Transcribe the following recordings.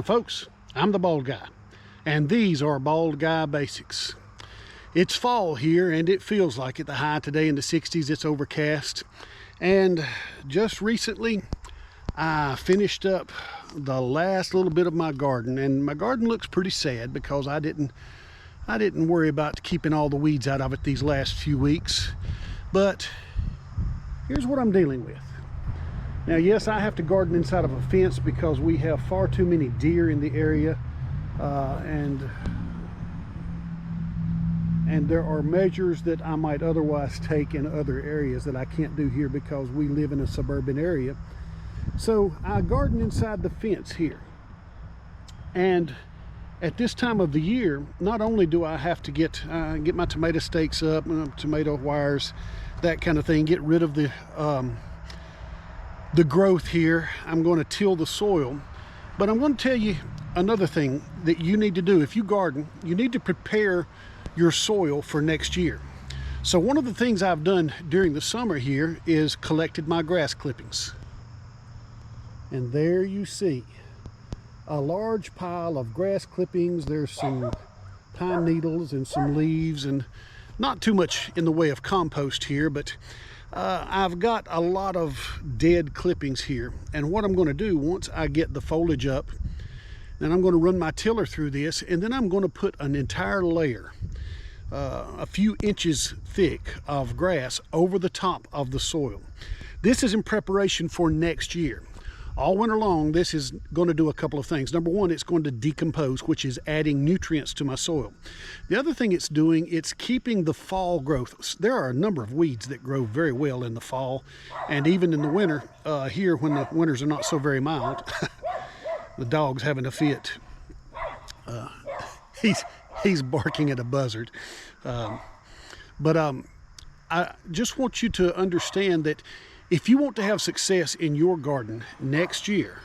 Hi folks, I'm the Bald Guy, and these are Bald Guy Basics. It's fall here and it feels like it. The high today in the 60s, it's overcast. And just recently, I finished up the last little bit of my garden, and my garden looks pretty sad because I didn't worry about keeping all the weeds out of it these last few weeks. But here's what I'm dealing with. Now, yes, I have to garden inside of a fence because we have far too many deer in the area, and there are measures that I might otherwise take in other areas that I can't do here because we live in a suburban area. So I garden inside the fence here. And at this time of the year, not only do I have to get my tomato stakes up, tomato wires, that kind of thing, get rid of the growth here. I'm going to till the soil, but I'm going to tell you another thing that you need to do. If you garden, you need to prepare your soil for next year. So one of the things I've done during the summer here is collected my grass clippings. And there you see a large pile of grass clippings. There's some pine needles and some leaves, and not too much in the way of compost here, but I've got a lot of dead clippings here. And what I'm going to do, once I get the foliage up, then I'm going to run my tiller through this, and then I'm going to put an entire layer, a few inches thick, of grass over the top of the soil. This is in preparation for next year. All winter long, this is going to do a couple of things. Number one, it's going to decompose, which is adding nutrients to my soil. The other thing it's doing, it's keeping the fall growth. There are a number of weeds that grow very well in the fall, and even in the winter, here when the winters are not so very mild. The dog's having a fit. He's barking at a buzzard. I just want you to understand that if you want to have success in your garden next year,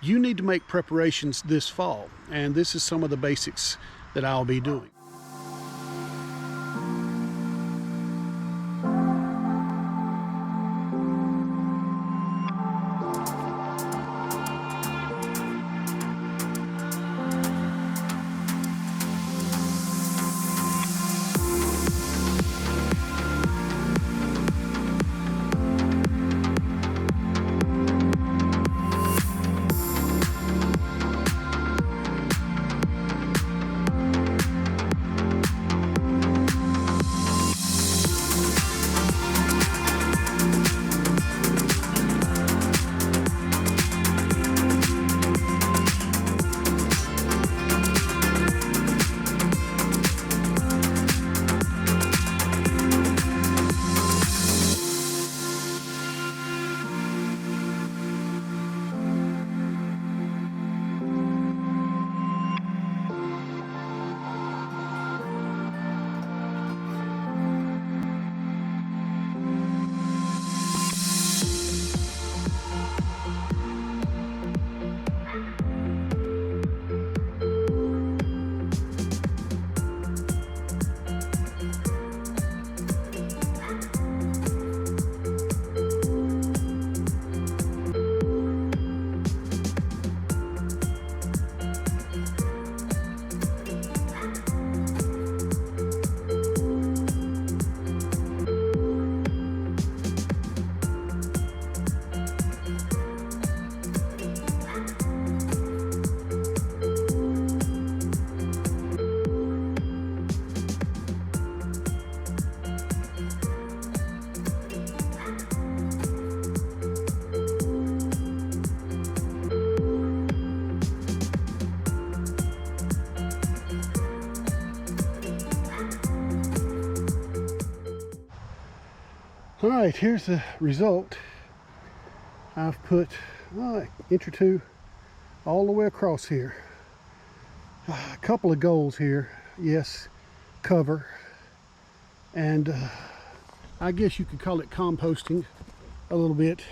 you need to make preparations this fall. And this is some of the basics that I'll be doing. All right, here's the result. I've put an inch or two all the way across here. A couple of goals here. Yes, cover. And I guess you could call it composting a little bit.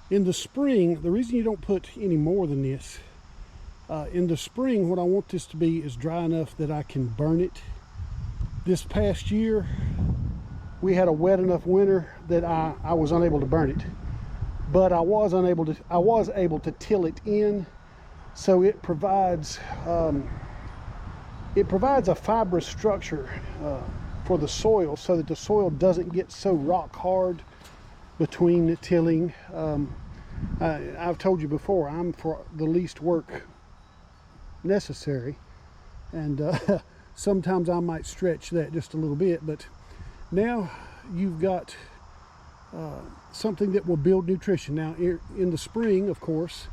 In the spring, the reason you don't put any more than this, in the spring, what I want this to be is dry enough that I can burn it. This past year, we had a wet enough winter that I was unable to burn it, but I was able to till it in So it provides a fibrous structure for the soil, so that the soil doesn't get so rock hard between tilling. I've told you before, I'm for the least work necessary, and sometimes I might stretch that just a little bit, but now you've got something that will build nutrition. Now in the spring, of course,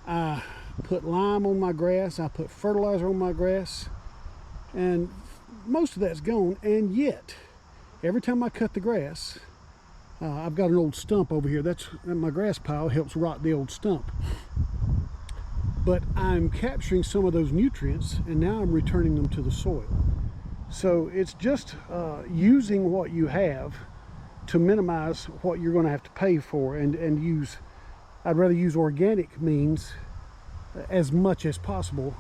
I put lime on my grass, I put fertilizer on my grass, and most of that's gone. And yet every time I cut the grass, I've got an old stump over here. That's my grass pile, helps rot the old stump. But I'm capturing some of those nutrients, and now I'm returning them to the soil. So it's just using what you have to minimize what you're going to have to pay for, and use, I'd rather use organic means as much as possible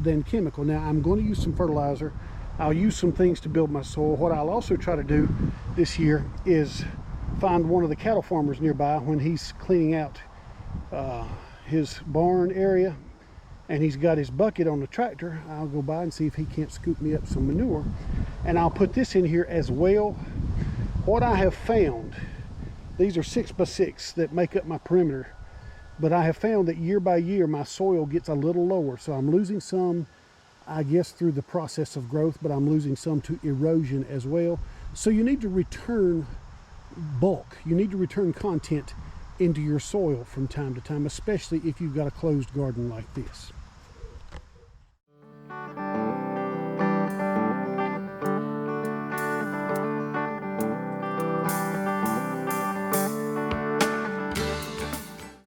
than chemical. Now I'm going to use some fertilizer. I'll use some things to build my soil. What I'll also try to do this year is find one of the cattle farmers nearby when he's cleaning out his barn area, and he's got his bucket on the tractor. I'll go by and see if he can't scoop me up some manure, and I'll put this in here as well. What I have found, these are 6x6 that make up my perimeter, but I have found that year by year my soil gets a little lower. So I'm losing some, I guess, through the process of growth, but I'm losing some to erosion as well. So you need to return bulk, you need to return content into your soil from time to time, especially if you've got a closed garden like this.